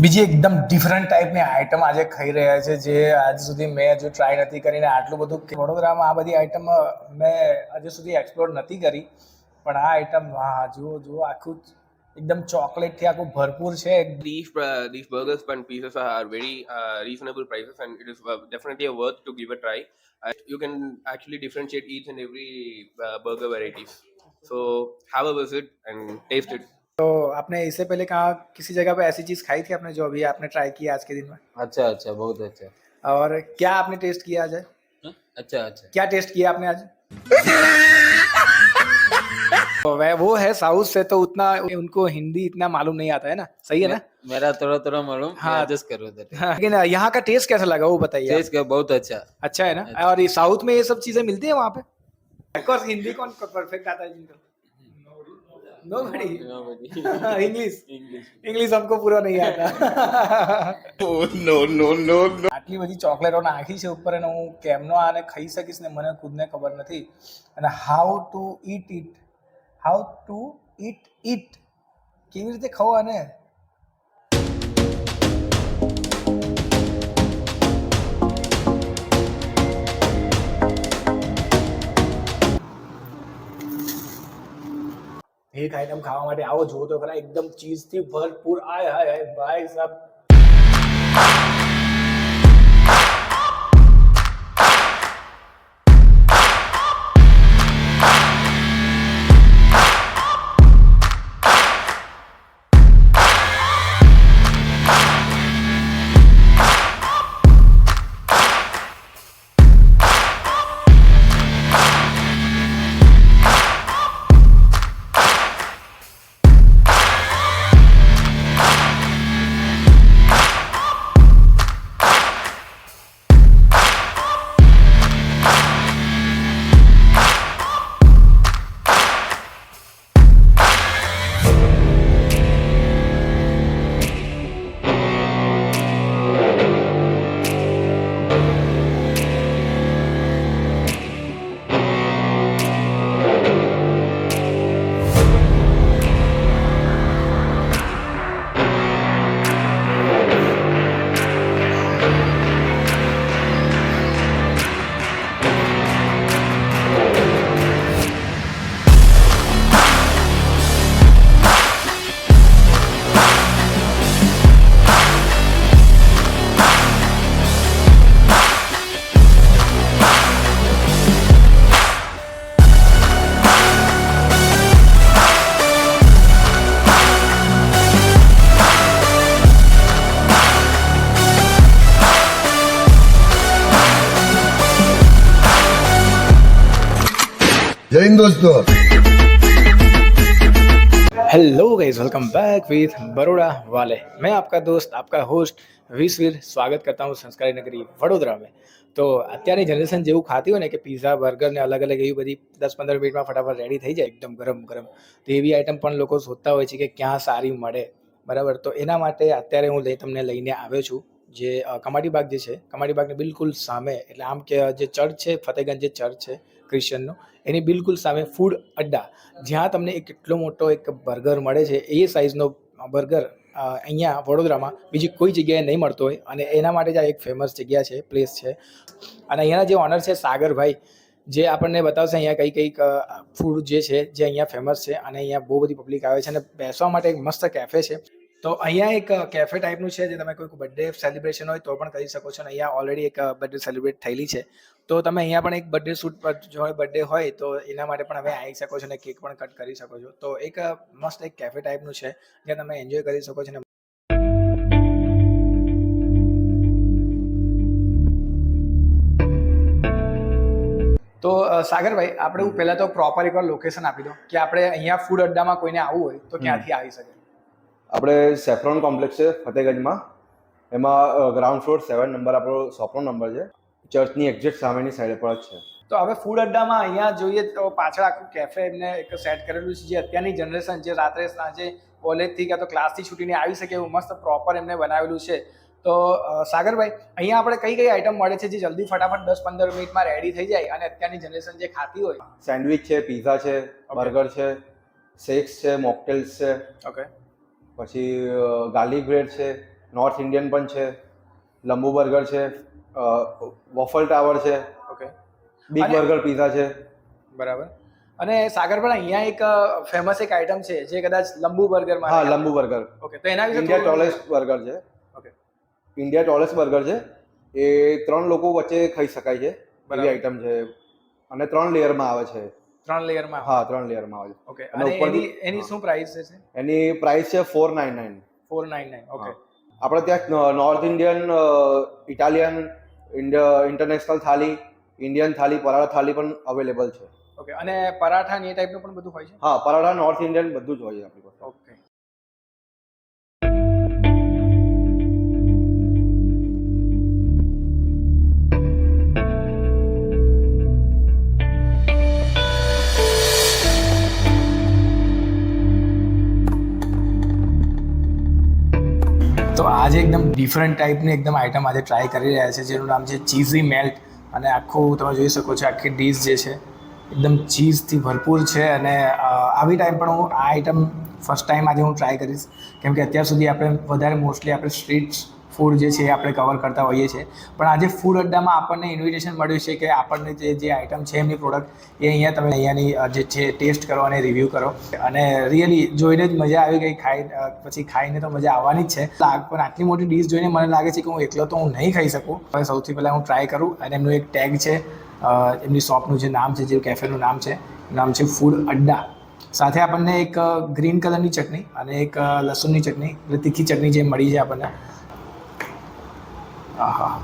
બીજી એકદમ ડિફરન્ટ ટાઈપની આઈટમ આજે ખાઈ રહ્યા છે જે આજ સુધી મેં હજુ ટ્રાય નથી કરીને આટલું બધું વડોદરામાં આ બધી આઈટમ મેં હજુ સુધી એક્સપ્લોર નથી કરી પણ આ આઈટમ હા જુઓ જુઓ આખું એકદમ ચોકલેટથી આખું ભરપૂર છે. These burgers and pizzas are very reasonable prices, and it is definitely a worth to give a try. You can actually differentiate each and every burger varieties. So have a visit and taste it. तो आपने इससे पहले कहाँ किसी जगह पे ऐसी चीज़ खाई थी आपने जो अभी आपने ट्राई किया आज के दिन में? अच्छा अच्छा, बहुत अच्छा। और क्या आपने टेस्ट किया आज? अच्छा अच्छा, क्या टेस्ट किया आपने आज? तो वह वो है साउथ से, तो उतना उनको हिंदी इतना मालूम नहीं आता है ना, सही है ना? मेरा थोड़ा थोड़ा मालूम, हाँ। एडजस्ट करो उधर। हाँ, लेकिन यहाँ का टेस्ट कैसा लगा वो बताइए आप। टेस्ट का बहुत अच्छा। अच्छा है ना? और ये साउथ में ये सब चीजें मिलती है वहाँ पे? Of course, हिंदी कौन परफेक्ट आता है जिनको? Nobody. इंग्लिश हमको पूरा नहीं आता. No. આટલી બધી ચોકલેટો નાખી છે ઉપર અને હું કેમનો આને ખાઈ શકીશ ને મને ખુદને ખબર નથી. અને હાઉ ટુ ઈટ કેવી રીતે ખાવું આને? એક આઈટમ ખાવા માટે આવો જુઓ તો ખરા એકદમ ચીઝથી ભરપૂર. આય હાય હાય ભાઈ સાહેબ. जय हिंद दोस्तों। Hello guys, welcome back with Baroda वाले। मैं आपका दोस्त, आपका होस्ट विश्वीर स्वागत करता हूँ संस्कारी नगरी वडोदरा में। તો અત્યારની જનરેશન જેવું ખાતી હોય ને કે પીઝા બર્ગર ને અલગ અલગ એવી બધી 10-15 મિનિટમાં ફટાફટ રેડી થઈ જાય એકદમ ગરમ ગરમ, તો એવી આઈટમ પણ લોકો શોધતા હોય છે કે ક્યાં સારી મળે, બરાબર. તો એના માટે અત્યારે હું તમને લઈને આવ્યો છું જે કમાટીબાગ જે છે, કમાટીબાગની બિલકુલ સામે, એટલે આમ કે જે ચર્ચ છે ફતેગંજ, જે ચર્ચ છે ક્રિશ્ચનનો, એની બિલકુલ સામે ફૂડ અડ્ડા, જ્યાં તમને એક એટલો મોટો એક બર્ગર મળે છે. એ સાઇઝનો બર્ગર અહીંયા વડોદરામાં બીજી કોઈ જગ્યાએ નહીં મળતો હોય, અને એના માટે જ આ એક ફેમસ જગ્યા છે, પ્લેસ છે. અને અહીંયાના જે ઓનર છે સાગરભાઈ, જે આપણને બતાવશે અહીંયા કઈ ફૂડ જે છે જે અહીંયા ફેમસ છે. અને અહીંયા બહુ બધી પબ્લિક આવે છે અને બેસવા માટે એક મસ્ત કેફે છે. તો અહીંયા એક કેફે ટાઈપનું છે, જે તમે કોઈ બર્થડે સેલિબ્રેશન હોય તો પણ કરી શકો છો. અને અહીંયા ઓલરેડી એક બર્થડે સેલિબ્રેટ થયેલી છે, તો તમે અહીંયા પણ એક બર્થડે શૂટ પર જો બર્થડે હોય તો એના માટે પણ હવે આવી શકો છો અને કેક પણ કટ કરી શકો છો. તો એક મસ્ત એક કેફે ટાઈપનું છે જ્યાં તમે એન્જોય કરી શકો છો. તો સાગરભાઈ, આપણે પહેલા તો પ્રોપર એકવાર લોકેશન આપી દો કે આપણે અહીંયા ફૂડ અડ્ડામાં કોઈને આવવું હોય તો ક્યાંથી આવી શકે. આપણે સેફ્રોન કોમ્પ્લેક્સ છે ફતેગંજમાં, એમાં ગ્રાઉન્ડ ફ્લોર 7 નંબર આપણો શોપનો નંબર છે. ચર્ચની એક્ઝેક્ટ સામેની સાઈડ પર જ છે. તો હવે ફૂડ અડ્ડામાં અહીંયા જોઈએ તો પાછળ આખું કેફે એમને એક સેટ કરેલું છે, જે અત્યારની જનરેશન જે રાત્રે સાંજે કોલેજથી કાં તો ક્લાસથી છૂટીને આવી શકે એવું મસ્ત પ્રોપર એમને બનાવેલું છે. તો સાગરભાઈ, અહીંયા આપણે કઈ આઈટમ મળે છે જે જલ્દી ફટાફટ 10-15 મિનિટમાં રેડી થઈ જાય અને અત્યારની જનરેશન જે ખાતી હોય? સેન્ડવિચ છે, પીઝા છે, બર્ગર છે, શેક્સ છે, મોકટેલ્સ છે, ઓકે, પછી ગાર્લિક બ્રેડ છે, નોર્થ ઇન્ડિયન પણ છે, લંબુ બર્ગર છે, વોફલ ટાવર છે, ઓકે, બિગ અને- બર્ગર પીઝા છે. બરાબર. અને સાગરભાઈ અહીંયા એક ફેમસ એક આઈટમ છે જે કદાચ લંબુ બર્ગર માં હા, લંબુ બર્ગર ઓકે, તો એના વિશે ઇન્ડિયા થોડું- ટોલેસ્ટ બર્ગર છે. ઓકે, ઇન્ડિયા ટોલેસ્ટ બર્ગર છે. એ 3 લોકો વચ્ચે ખાઈ શકાય છે બરાબર. એવી આઈટમ છે અને 3 લેયરમાં આવે છે. 3 લેયરમાં. હા, 3 લેયરમાં આવે છે. ઓકે, અને અને ઉપરથી- એની શું પ્રાઇસ છે? એની પ્રાઇસ છે 499. 499. ઓકે, આપણે ત્યાં north Indian, Italian, international thali, Indian thali, paratha thali પણ અવેલેબલ છે. ઓકે, અને પરાઠા ને એ ટાઈપનું પણ બધું હોય છે? હા, પરાઠા નોર્થ ઇન્ડિયન બધું જ હોય છે આપણી પાસે. ઓકે. તો આજે એકદમ ડિફરન્ટ ટાઈપની એકદમ આઈટમ આજે ટ્રાય કરી રહ્યા છે જેનું નામ છે ચીઝી મેલ્ટ. અને આખું તમે જોઈ શકો છો આખી ડીશ જે છે એકદમ ચીઝથી ભરપૂર છે. અને આવી ટાઈમ પણ હું આ આઈટમ ફર્સ્ટ ટાઈમ આજે હું ટ્રાય કરીશ, કેમ કે અત્યાર સુધી આપણે વધારે મોસ્ટલી આપણે સ્ટ્રીટ ફૂડ જે છે એ આપણે કવર કરતા હોઈએ છીએ. પણ આજે ફૂડ અડ્ડામાં આપણને ઇન્વિટેશન મળ્યું છે કે આપણને જે આઈટમ છે એમની પ્રોડક્ટ એ અહીંયા તમે અહીંયાની જે છે ટેસ્ટ કરો અને રિવ્યૂ કરો. અને રિયલી જોઈને જ મજા આવી ગઈ. પછી ખાઈને તો મજા આવવાની જ છે. પણ આટલી મોટી ડીશ જોઈને મને લાગે છે કે હું એકલો તો હું નહીં ખાઈ શકું. હવે સૌથી પહેલાં હું ટ્રાય કરું. અને એમનું એક ટેગ છે, એમની શોપનું જે નામ છે, જે કેફેનું નામ છે ફૂડ અડ્ડા. સાથે આપણને એક ગ્રીન કલરની ચટણી અને એક લસણની ચટણી, એટલે તીખી ચટણી જે મળી છે આપણને. આહા,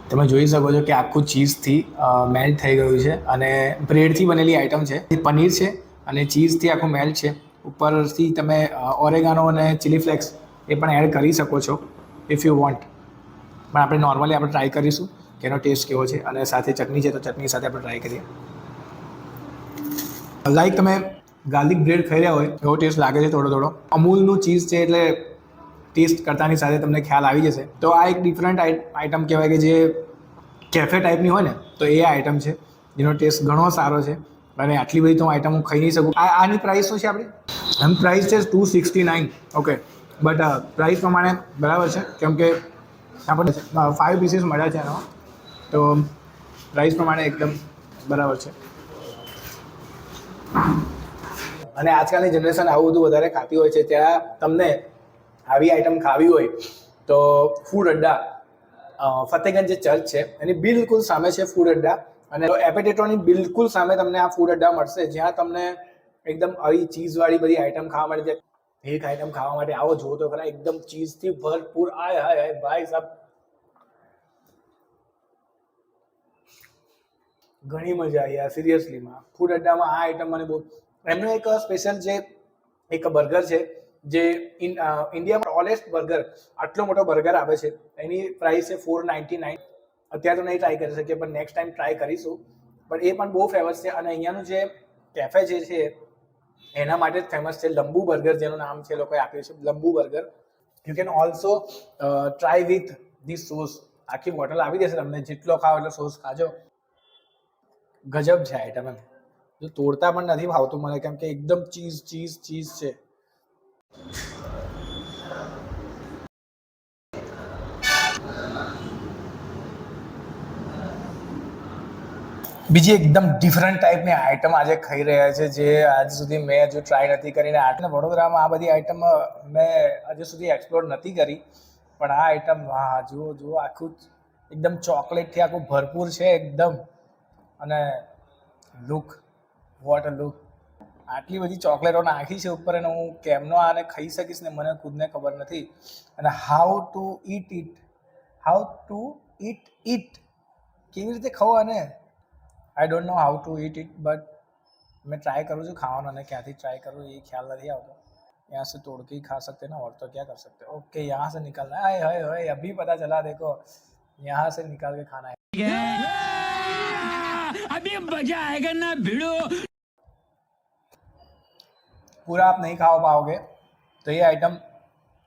તમે જોઈ શકો છો કે આખું ચીઝથી મેલ્ટ થઈ ગયું છે અને બ્રેડથી બનેલી આઈટમ છે. એ પનીર છે અને ચીઝથી આખું મેલ્ટ છે. ઉપરથી તમે ઓરેગાનો અને ચીલી ફ્લેક્સ એ પણ એડ કરી શકો છો ઇફ યુ વોન્ટ. પણ આપણે નોર્મલી આપણે ટ્રાય કરીશું કે એનો ટેસ્ટ કેવો છે. અને સાથે ચટણી છે તો ચટણી સાથે આપણે ટ્રાય કરીએ. લાઈક તમે ગાર્લિક બ્રેડ ખાઈ રહ્યા હોય એવો ટેસ્ટ લાગે છે થોડો થોડો. અમૂલનું ચીઝ છે એટલે ટેસ્ટ કરતાની સાથે તમને ખ્યાલ આવી જશે. તો આ એક ડિફરન્ટ આઈટમ કહેવાય કે જે કેફે ટાઈપની હોય ને તો એ આઈટમ છે જેનો ટેસ્ટ ઘણો સારો છે. અને આટલી બધી તો આઈટમ હું ખાઈ નહીં શકું. આની પ્રાઇસ શું છે આપણી? એમ પ્રાઇસ છે 269. ઓકે, બટ પ્રાઇસ પ્રમાણે બરાબર છે, કેમ કે આપણને 5 પીસીસ મળ્યા છે એનો, તો પ્રાઇસ પ્રમાણે એકદમ બરાબર છે. અને આજકાલની જનરેશન આવું બધું વધારે ખાતી હોય છે. ત્યાં તમને આવી આઈટમ ખાવી હોય તો ફૂડ અડ્ડા, ફતેગંજ જે ચર્ચ છે એની બિલકુલ સામે છે ફૂડ અડ્ડા. અને એપેટેટોની બિલકુલ સામે તમને આ ફૂડ અડ્ડા મળશે, જ્યાં તમને એકદમ આવી ચીઝવાળી બધી આઈટમ ખાવા માટે. એક આઈટમ ખાવા માટે આવો જુઓ તો ખરા, એકદમ ચીઝથી ભરપૂર. આય હાય હાય ભાઈ સાહેબ, ઘણી મજા આવી યાર સિરિયસલીમાં. ફૂડ અડ્ડામાં આ આઈટમ મને બહુ. એમનો એક સ્પેશિયલ જે એક બર્ગર છે જે ઇન્ડિયામાં ટોલેસ્ટ બર્ગર, આટલો મોટો બર્ગર આવે છે, એની પ્રાઇસ છે 499. અત્યારે તો નહીં ટ્રાય કરી શકીએ પણ નેક્સ્ટ ટાઈમ ટ્રાય કરીશું. પણ એ પણ બહુ ફેમસ છે. અને અહીંયાનું જે કેફે જે છે એના માટે જ ફેમસ છે. લંબુ બર્ગર જેનું નામ છે લોકોએ આપ્યું છે, Lambu burger. You can also try with this sauce. આખી બોટલ આવી જશે તમને, જેટલો ખાવ એટલો સોસ ખાજો. ગજબ છે આઈટમ. એમ જો તોડતા પણ નથી ભાવતું મને, કેમ કે એકદમ ચીઝ ચીઝ ચીઝ છે. બીજી એકદમ ડિફરન્ટ ટાઈપની આઈટમ આજે ખાઈ રહ્યા છે જે આજ સુધી મેં હજુ ટ્રાય નથી કરીને. આટલે વડોદરામાં આ બધી આઈટમ મેં હજુ સુધી એક્સપ્લોર નથી કરી. પણ આ આઈટમ હા જુઓ જુઓ, આખું એકદમ ચોકલેટથી આખું ભરપૂર છે એકદમ. અને લુક, વોટ અ લુક. આટલી બધી ચોકલેટો નાખી છે ઉપર, અને હું કેમનો આને ખાઈ શકીશ ને મને ખુદને ખબર નથી. અને હાઉ ટુ ઈટ ઇટ, કેવી રીતે ખાઓ આને, I don't know how to eat it. But मैं ट्राई करूँ जो खाना અને ક્યાંથી ટ્રાય કરું એ ખ્યાલ નથી આવતો. यहाँ से तोड़ के ही खा सकते ना, और तो क्या कर सकते. ओके, यहाँ से निकलना है. हाय हाय, अभी पता चला, देखो यहाँ से निकाल के खाना है. अभी मजा आएगा ना भिड़ो. पूरा आप नहीं खा पाओगे तो ये आइटम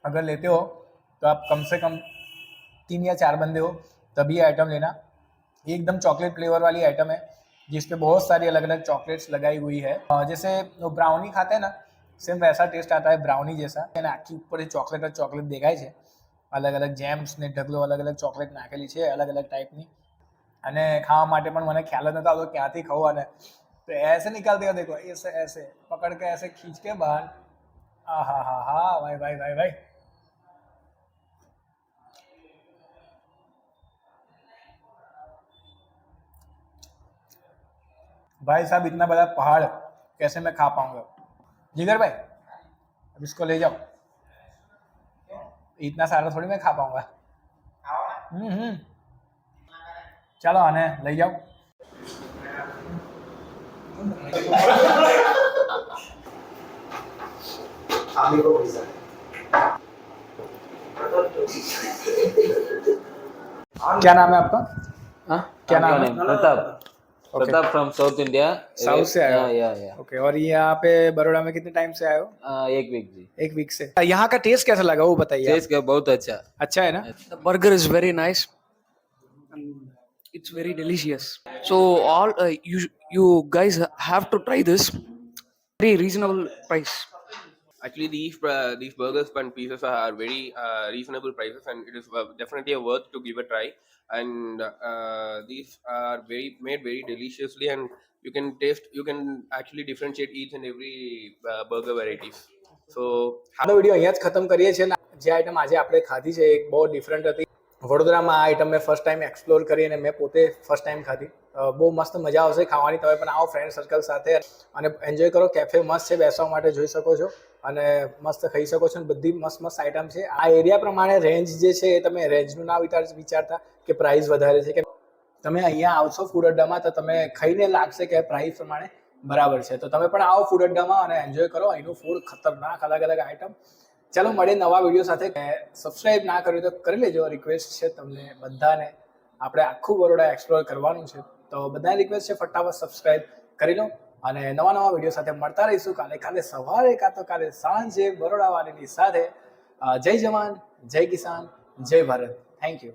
अगर लेते हो तो आप कम से कम 3 या 4 बंदे हो तभी ये आइटम लेना. ये एकदम चॉकलेट फ्लेवर वाली आइटम है जिस पे बहुत सारी अलग अलग चॉकलेट्स लगाई हुई है. जैसे वो ब्राउनी खाते हैं ना, सेम वैसा टेस्ट आता है ब्राउनी जैसा અને આખી ઉપર ચોકલેટ જ ચોકલેટ દેખાય છે. અલગ અલગ જેમ્સ ને ઢગલો અલગ અલગ ચોકલેટ નાખેલી છે અલગ અલગ ટાઈપની. અને ખાવા માટે પણ મને ખ્યાલ જ નતો આવતો ક્યાંથી ખાવું. અને तो ऐसे निकालते हो देखो, ऐसे ऐसे पकड़ के ऐसे खींच के बाहर. हा भाई भाई भाई भाई. भाई साहब इतना बड़ा पहाड़ कैसे मैं खा पाऊंगा. जिगर भाई अब इसको ले जाओ. इतना सारा थोड़ी मैं खा पाऊंगा. चलो आने ले जाओ. क्या नाम है आपका? हाँ क्या नाम है? Pratap. Pratap from south India. South से आए हो? या ओके. और ये यहाँ पे बड़ौदा में कितने टाइम से आए हो? एक वीक जी. एक वीक से. यहाँ का टेस्ट कैसा लगा वो बताइए. टेस्ट का बहुत अच्छा. अच्छा है ना? The burger is very nice. And it's very delicious. So all you guys have to try this. Very reasonable price. Actually, these burgers and pizzas are very reasonable prices, and it is definitely a worth to give a try. And these are made very deliciously, and you can actually differentiate each and every burger varieties. So આનો video અહીંયા જ ખતમ કરીએ છીએ. જે item આજે આપણે ખાધી છે એક બહુ ડિફરન્ટ હતી. વડોદરામાં આ આઈટમ મેં ફર્સ્ટ ટાઈમ એક્સપ્લોર કરી અને મેં પોતે ફર્સ્ટ ટાઈમ ખાધી. બહુ મસ્ત મજા આવશે ખાવાની. તમે પણ આવો ફ્રેન્ડ સર્કલ સાથે અને એન્જોય કરો. કેફે મસ્ત છે, બેસવા માટે જોઈ શકો છો અને મસ્ત ખાઈ શકો છો. બધી મસ્ત આઈટમ છે. આ એરિયા પ્રમાણે રેન્જ જે છે એ તમે રેન્જનું ના વિચારતા કે પ્રાઇસ વધારે છે. કે તમે અહીંયા આવશો ફૂડ અડ્ડામાં તો તમે ખાઈને લાગશે કે પ્રાઇસ પ્રમાણે બરાબર છે. તો તમે પણ આવો ફૂડ અડ્ડામાં અને એન્જોય કરો. અહીંનું ફૂડ ખતરનાક અલગ અલગ આઈટમ. ચાલો મળીએ નવા વિડીયો સાથે. સબસ્ક્રાઇબ ના કર્યું તો કરી લેજો. રિક્વેસ્ટ છે તમને બધાને. આપણે આખું બરોડા એક્સપ્લોર કરવાનું છે તો બધાને રિક્વેસ્ટ છે ફટાફટ સબસ્ક્રાઇબ કરી લો. અને નવા વિડીયો સાથે મળતા રહીશું. કાલે સવારે કાં તો કાલે સાંજે બરોડા વાળીની સાથે. જય જવાન, જય કિસાન, જય ભારત. Thank you.